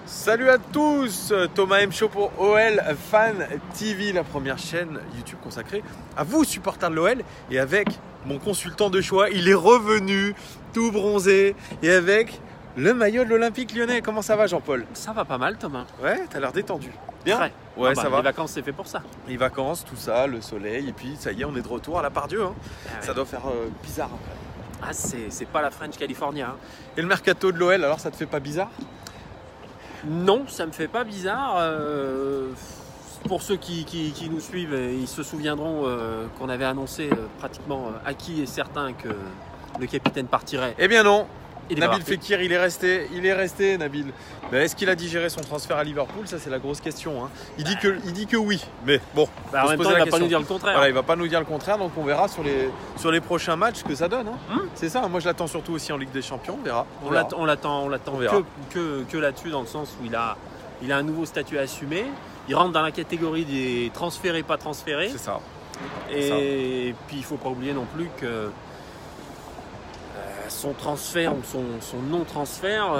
Salut à tous, Thomas M. Show pour OL Fan TV, la première chaîne YouTube consacrée à vous, supporters de l'OL. Et avec mon consultant de choix, il est revenu tout bronzé et avec le maillot de l'Olympique Lyonnais. Comment ça va, Jean-Paul? Ça va pas mal, Thomas. Ouais, t'as l'air détendu. Bien. Très. Ouais, ça va. Les vacances, c'est fait pour ça. Les vacances, tout ça, le soleil, et puis ça y est, on est de retour à la Part-Dieu. Hein. Ah ouais. Ça doit faire bizarre après. Ah, c'est pas la French California. Hein. Et le mercato de l'OL, alors ça te fait pas bizarre? Non, ça me fait pas bizarre. Pour ceux qui nous suivent, ils se souviendront qu'on avait annoncé pratiquement acquis et certain que le capitaine partirait. Eh bien non. Il est Nabil parti. Fekir, il est resté, Nabil. Mais est-ce qu'il a digéré son transfert à Liverpool? Ça, c'est la grosse question. Hein. Il dit que oui, mais bon. En même temps, il va pas nous dire le contraire. Voilà, il va pas nous dire le contraire, donc on verra sur les prochains matchs ce que ça donne. Hein. C'est ça. Moi, je l'attends surtout aussi en Ligue des Champions. On verra. On l'attend verra. que là-dessus, dans le sens où il a un nouveau statut à assumer. Il rentre dans la catégorie des transférés, pas transférés. C'est ça. Et puis, il ne faut pas oublier non plus que son transfert ou son non-transfert,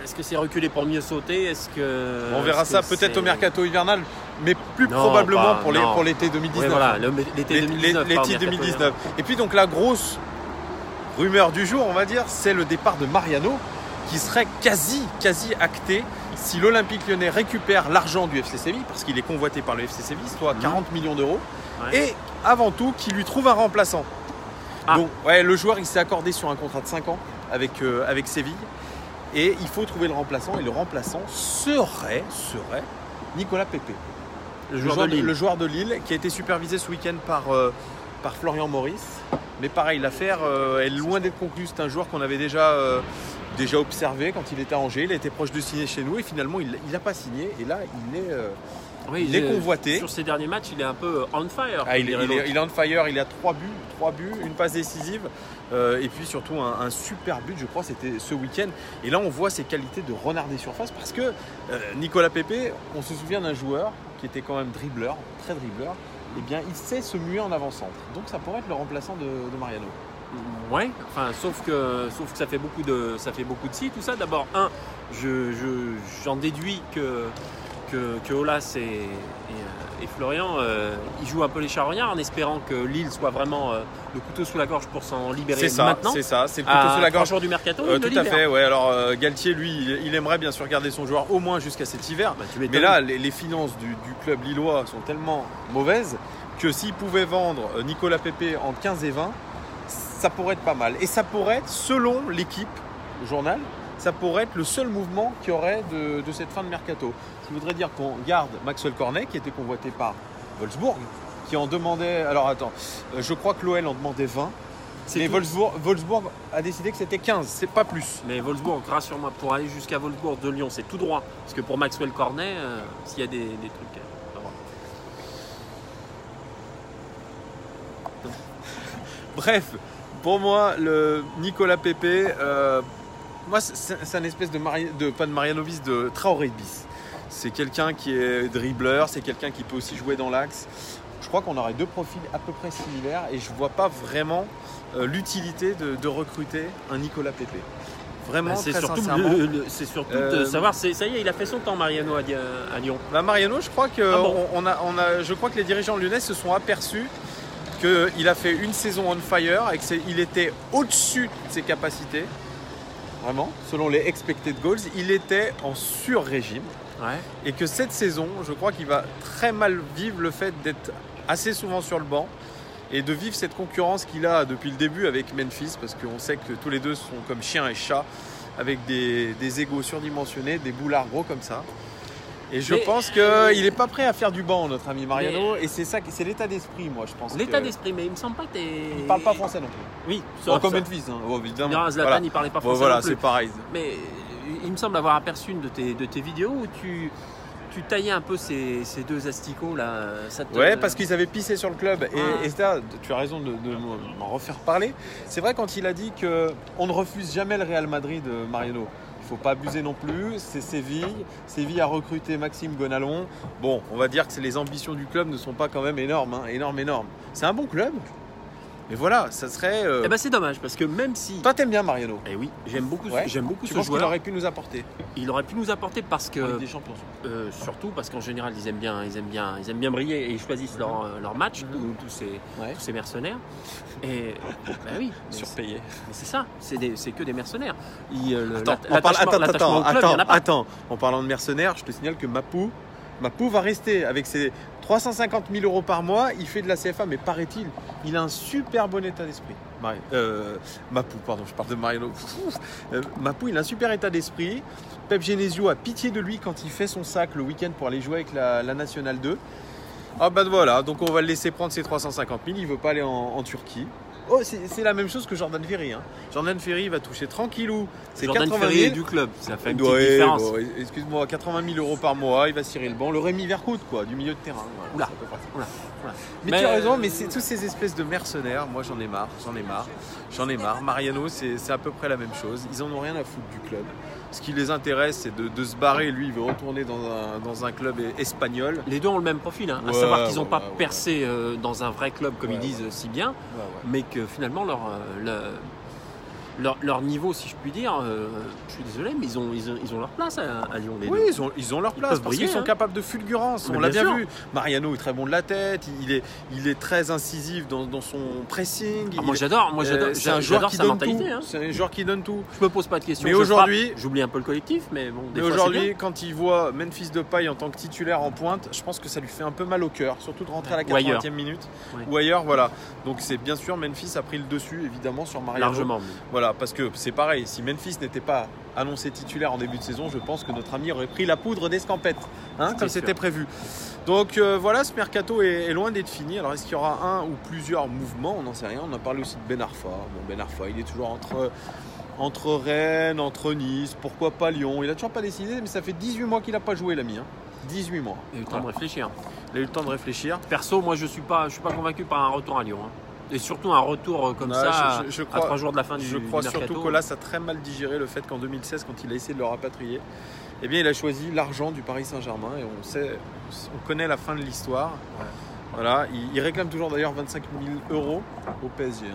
est-ce que c'est reculé pour mieux sauter? On verra ça peut-être au mercato hivernal, mais plus probablement pour l'été 2019. Ouais, voilà, l'été 2019. L'été 2019. Et puis donc la grosse rumeur du jour, on va dire, c'est le départ de Mariano, qui serait quasi acté si l'Olympique Lyonnais récupère l'argent du FC Séville, parce qu'il est convoité par le FC Séville, soit 40 millions d'euros, et avant tout qu'il lui trouve un remplaçant. Donc, le joueur il s'est accordé sur un contrat de 5 ans avec Séville et il faut trouver le remplaçant, et le remplaçant serait Nicolas Pepe, le joueur de Lille qui a été supervisé ce week-end par Florian Maurice. Mais pareil, l'affaire est loin d'être conclue. C'est un joueur qu'on avait déjà observé quand il était à Angers. Il a été proche de signer chez nous et finalement il n'a pas signé, et là il est convoité. Sur ces derniers matchs, il est un peu on fire. Il est on fire, il a 3 buts, une passe décisive, et puis surtout un super but, je crois, c'était ce week-end. Et là, on voit ses qualités de renard des surfaces, parce que Nicolas Pepe, on se souvient d'un joueur qui était quand même dribbleur, très dribbleur. Eh bien, il sait se muer en avant-centre. Donc, ça pourrait être le remplaçant de Mariano. Ouais, enfin, sauf que ça fait beaucoup de si, tout ça. D'abord, j'en déduis que Olas et Florian, ils jouent un peu les charognards en espérant que Lille soit vraiment le couteau sous la gorge pour s'en libérer maintenant. C'est ça, c'est le couteau sous la gorge. 3 jours du mercato, tout à fait, ouais. Alors Galtier, lui, il aimerait bien sûr garder son joueur au moins jusqu'à cet hiver. Mais là, les finances du club lillois sont tellement mauvaises que s'il pouvait vendre Nicolas Pepe en 15 et 20, ça pourrait être pas mal. Et ça pourrait être, selon l'équipe, le journal, ça pourrait être le seul mouvement qu'il y aurait de cette fin de mercato. Je voudrais dire qu'on garde Maxwell Cornet, qui était convoité par Wolfsburg, qui en demandait... Alors attends, je crois que l'OL en demandait 20. Mais Wolfsburg a décidé que c'était 15, c'est pas plus. Mais Wolfsburg, rassure-moi, pour aller jusqu'à Wolfsburg de Lyon, c'est tout droit. Parce que pour Maxwell Cornet, s'il y a des trucs... Bref, pour moi, le Nicolas Pepe... moi, c'est un espèce pas de Mariano bis, de Traoré bis. C'est quelqu'un qui est dribbleur, c'est quelqu'un qui peut aussi jouer dans l'axe. Je crois qu'on aurait 2 profils à peu près similaires, et je ne vois pas vraiment l'utilité de recruter un Nicolas Pepe. Vraiment, très sincèrement. C'est surtout de savoir, ça y est, il a fait son temps, Mariano, à Lyon. Mariano, je crois que, je crois que les dirigeants lyonnais se sont aperçus qu'il a fait une saison on fire et qu'il était au-dessus de ses capacités. Vraiment, selon les expected goals, il était en sur-régime. Ouais. Et que cette saison, je crois qu'il va très mal vivre le fait d'être assez souvent sur le banc et de vivre cette concurrence qu'il a depuis le début avec Memphis, parce qu'on sait que tous les deux sont comme chien et chat, avec des égos surdimensionnés, des boulards gros comme ça. Et je pense qu'il n'est pas prêt à faire du banc, notre ami Mariano, et c'est l'état d'esprit, moi, je pense. L'état d'esprit, mais il me semble pas que t'es... Il ne parle pas français non plus. Oui, comme Memphis, hein, évidemment. Non, Zlatan, il parlait pas français voilà, non plus. c'est pareil. Mais il me semble avoir aperçu une de tes vidéos où tu taillais un peu ces 2 asticots là. Ouais, parce qu'ils avaient pissé sur le club. Et ça, tu as raison de m'en refaire parler. C'est vrai quand il a dit qu'on ne refuse jamais le Real Madrid, Mariano. Il ne faut pas abuser non plus, c'est Séville. Séville a recruté Maxime Gonalon. Bon, on va dire que les ambitions du club ne sont pas quand même énormes. Énormes. C'est un bon club. Mais voilà, ça serait. Eh ben c'est dommage parce que même si. Toi, t'aimes bien Mariano. Eh oui, j'aime beaucoup Ouais. ce Tu penses qu'il joueur. aurait pu nous apporter Il aurait pu nous apporter parce en que Ligue des Champions. surtout parce qu'en général ils aiment bien briller et ils choisissent leur match, tous ces mercenaires. Et bah oui, mais Surpayé. c'est ça, c'est que des mercenaires. Attends. En parlant de mercenaires, je te signale que Mapou va rester avec ses 350 000 euros par mois. Il fait de la CFA, mais paraît-il, il a un super bon état d'esprit. Mapou, pardon, je parle de Mariano. Mapou, il a un super état d'esprit. Pep Genesio a pitié de lui quand il fait son sac le week-end pour aller jouer avec la Nationale 2. Ah ben voilà, donc on va le laisser prendre ses 350 000. Il veut pas aller en Turquie. Oh, c'est la même chose que Jordan Ferry. Hein. Jordan Ferry va toucher tranquillou. C'est Jordan 80 Ferry 000. est du club, ça fait une petite différence. Bon, excuse-moi, 80 000 euros par mois, il va cirer le banc. Le Rémi Vercoute, quoi, du milieu de terrain. Voilà, Oula. Mais tu as raison, mais c'est tous ces espèces de mercenaires. Moi, j'en ai marre. Mariano, c'est à peu près la même chose. Ils en ont rien à foutre du club. Ce qui les intéresse, c'est de se barrer. Lui, il veut retourner dans un club espagnol. Les deux ont le même profil, hein. À savoir qu'ils n'ont pas percé dans un vrai club, comme ils disent si bien, mais que finalement leur niveau, si je puis dire, je suis désolé, mais ils ont leur place à Lyon. Les Oui, deux. ils ont leur place parce qu'ils sont capables de fulgurance. Mais On l'a bien bien sûr. vu. Mariano est très bon de la tête. Il est très incisif dans son pressing. Moi j'adore C'est un joueur qui sa donne mentalité. tout. Hein. C'est un joueur qui donne tout. Je me pose pas de questions. Mais je aujourd'hui- frappe, j'oublie un peu le collectif, mais bon. Des Mais fois, aujourd'hui, quand il voit Memphis Depay en tant que titulaire en pointe, je pense que ça lui fait un peu mal au cœur, surtout de rentrer à la Ou ailleurs. 80e minute Ouais. ou ailleurs. Voilà. Donc c'est bien sûr Memphis a pris le dessus évidemment sur c'est Mariano. bien. Largement. Voilà, parce que c'est pareil. Si Memphis n'était pas annoncé titulaire en début de saison, je pense que notre ami aurait pris la poudre d'escampette, comme C'est c'était sûr. prévu. Donc voilà, ce mercato est loin d'être fini. Alors est-ce qu'il y aura un ou plusieurs mouvements? On n'en sait rien. On a parlé aussi de Ben Arfa. Bon, Ben Arfa, il est toujours entre Rennes, entre Nice, pourquoi pas Lyon. Il n'a toujours pas décidé, mais ça fait 18 mois qu'il n'a pas joué, l'ami. 18 mois. Il a eu le temps de réfléchir. Il a eu le temps de réfléchir. Perso, moi je suis pas convaincu par un retour à Lyon. Hein. Et surtout un retour comme Non, ça je à crois- 3 jours de la fin du Je crois mercato. surtout qu'Olas a très mal digéré le fait qu'en 2016, quand il a essayé de le rapatrier, eh bien, il a choisi l'argent du Paris Saint-Germain et on connaît la fin de l'histoire. Ouais. Voilà, il réclame toujours d'ailleurs 25 000 euros au PSG.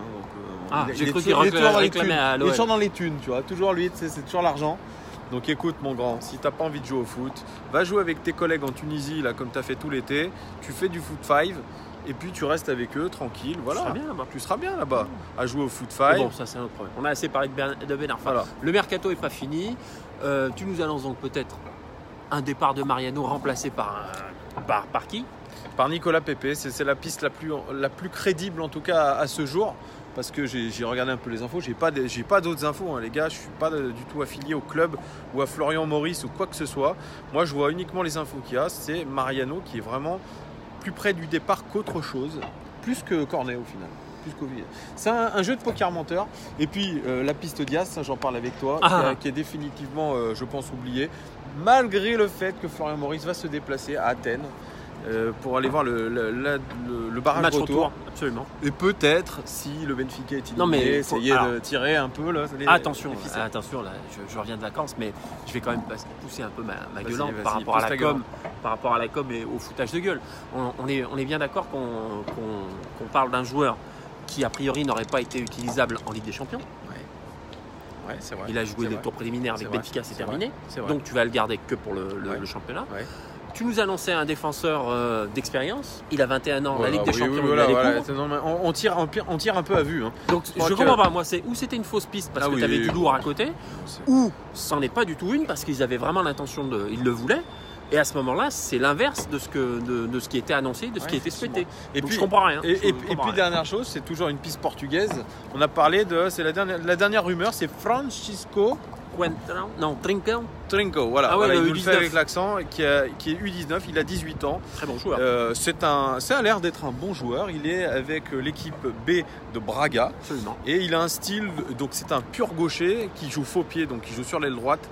J'ai cru qu'il toujours dans les réclamait thunes. à Il est l'OL. toujours dans les thunes, tu vois. Toujours lui, c'est toujours l'argent. Donc écoute mon grand, si t'as pas envie de jouer au foot, va jouer avec tes collègues en Tunisie, là, comme tu as fait tout l'été. Tu fais du foot 5 et puis tu restes avec eux tranquille. Voilà. Tu seras bien là-bas à jouer au foot 5. Mais bon, ça c'est un autre problème. On a assez parlé de Ben Arfa. Voilà. Le mercato n'est pas fini. Tu nous annonces donc peut-être un départ de Mariano remplacé par qui? Par Nicolas Pepe, c'est la piste la plus crédible en tout cas à ce jour. Parce que j'ai regardé un peu les infos, j'ai pas d'autres infos, hein, les gars, je suis pas du tout affilié au club ou à Florian Maurice ou quoi que ce soit. Moi je vois uniquement les infos qu'il y a, c'est Mariano qui est vraiment plus près du départ qu'autre chose, plus que Cornet au final. C'est un jeu de poker menteur. Et puis la piste Diaz, ça, j'en parle avec toi, qui est définitivement, je pense, oubliée, malgré le fait que Florian Maurice va se déplacer à Athènes. Pour aller voir le barrage Match retour. Absolument. Et peut-être, si le Benfica est Non, mais éliminé, faut- essayer alors- de tirer un peu là, Attention, les ficelles. là, je reviens de vacances, mais je vais quand même pousser un peu ma gueulante vas-y, par rapport pousse à ta la gueulante. par rapport à la com et au foutage de gueule. On est bien d'accord qu'on parle d'un joueur qui a priori n'aurait pas été utilisable en Ligue des Champions. Ouais, c'est vrai. Il a joué C'est des vrai. tours préliminaires avec C'est vrai. Benfica, c'est C'est vrai. terminé. C'est vrai. Donc tu vas le garder que pour le Ouais. championnat. Ouais. Tu nous annonçais un défenseur d'expérience. Il a 21 ans. Voilà, la Ligue des oui, Champions, oui, il voilà, la voilà. découvre. C'est normal. On tire un peu à vue. Hein. Donc crois je que- comprends pas. Moi, ou c'était une fausse piste parce Ah que oui, tu avais oui, du oui. lourd à côté, C'est- ou c'en est pas du tout une parce qu'ils avaient vraiment l'intention ils le voulaient. Et à ce moment-là, c'est l'inverse de ce qui était annoncé, de ce qui Ouais, était souhaité. Et Donc puis, je comprends rien. Et Je comprends puis rien. dernière chose, c'est toujours une piste portugaise. On a parlé c'est la dernière rumeur, c'est Francisco Trincão, Trinco. Voilà, Ah ouais, voilà, le il nous le fait U19. avec l'accent, qui est U19, il a 18 ans. très bon joueur. Ça a l'air d'être un bon joueur. Il est avec l'équipe B de Braga. Absolument. Et il a un style, donc c'est un pur gaucher qui joue faux pied, donc qui joue sur l'aile droite,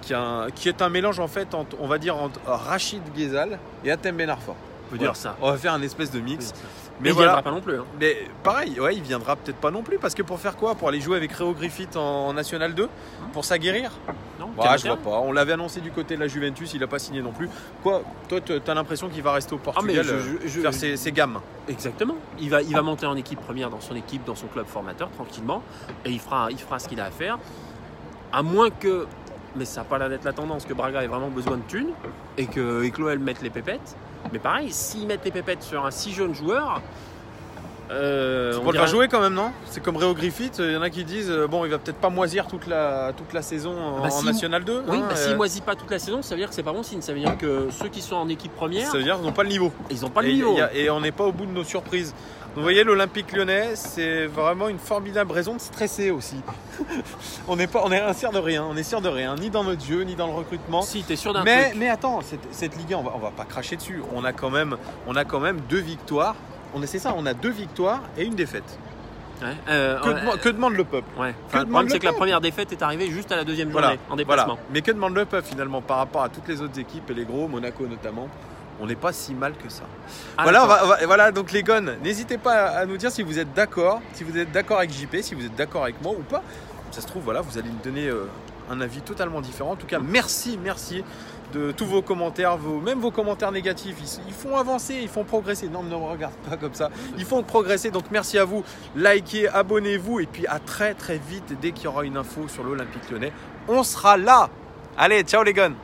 qui est un mélange en fait, on va dire entre Rachid Ghezal et Hatem Ben Arfa. On peut dire ça. On va faire un espèce de mix. Mais il ne viendra pas non plus. Hein. Mais pareil, ouais, il viendra peut-être pas non plus. Parce que pour faire quoi? Pour aller jouer avec Réo Griffith en National 2? Pour s'aguerrir? Non, je vois pas. On l'avait annoncé du côté de la Juventus, il n'a pas signé non plus. Quoi? Toi, tu as l'impression qu'il va rester au Portugal, faire ses gammes? Exactement. Il va monter en équipe première dans son équipe, dans son club formateur, tranquillement. Et il fera ce qu'il a à faire. À moins que, mais ça n'a pas l'air d'être la tendance, que Braga ait vraiment besoin de thunes et que l'OL mette les pépettes. Mais pareil, s'ils mettent les pépettes sur un si jeune joueur... c'est pour le faire jouer quand même, non? C'est comme Réo Griffith, il y en a qui disent bon, il va peut-être pas moisir toute la saison en National 2. Oui, s'il moisit pas toute la saison, ça veut dire que c'est pas bon signe. Ça veut dire que ceux qui sont en équipe première, ça veut dire qu'ils n'ont pas le niveau. Ils n'ont pas le niveau. Et on n'est pas au bout de nos surprises. Vous voyez, l'Olympique Lyonnais, c'est vraiment une formidable raison de stresser aussi. on est sûr de rien. On est sûr de rien, ni dans notre jeu, ni dans le recrutement. Si, t'es sûr d'un truc. Mais attends, cette Ligue 1, on va pas cracher dessus. On a quand même 2 victoires. On a 2 victoires et une défaite. Ouais, que demande le peuple? Ouais. Le problème, c'est que la première défaite est arrivée juste à la deuxième journée, en déplacement. Voilà. Mais que demande le peuple finalement par rapport à toutes les autres équipes et les gros, Monaco notamment? On n'est pas si mal que ça. Voilà, donc les gones, n'hésitez pas à nous dire si vous êtes d'accord, avec JP, si vous êtes d'accord avec moi ou pas. Ça se trouve, voilà, vous allez me donner un avis totalement différent. En tout cas, merci de tous vos commentaires, même vos commentaires négatifs. Ils font avancer, ils font progresser. Non, ne me regarde pas comme ça. Ils font progresser, donc merci à vous. Likez, abonnez-vous et puis à très très vite dès qu'il y aura une info sur l'Olympique Lyonnais. On sera là. Allez, ciao les gones.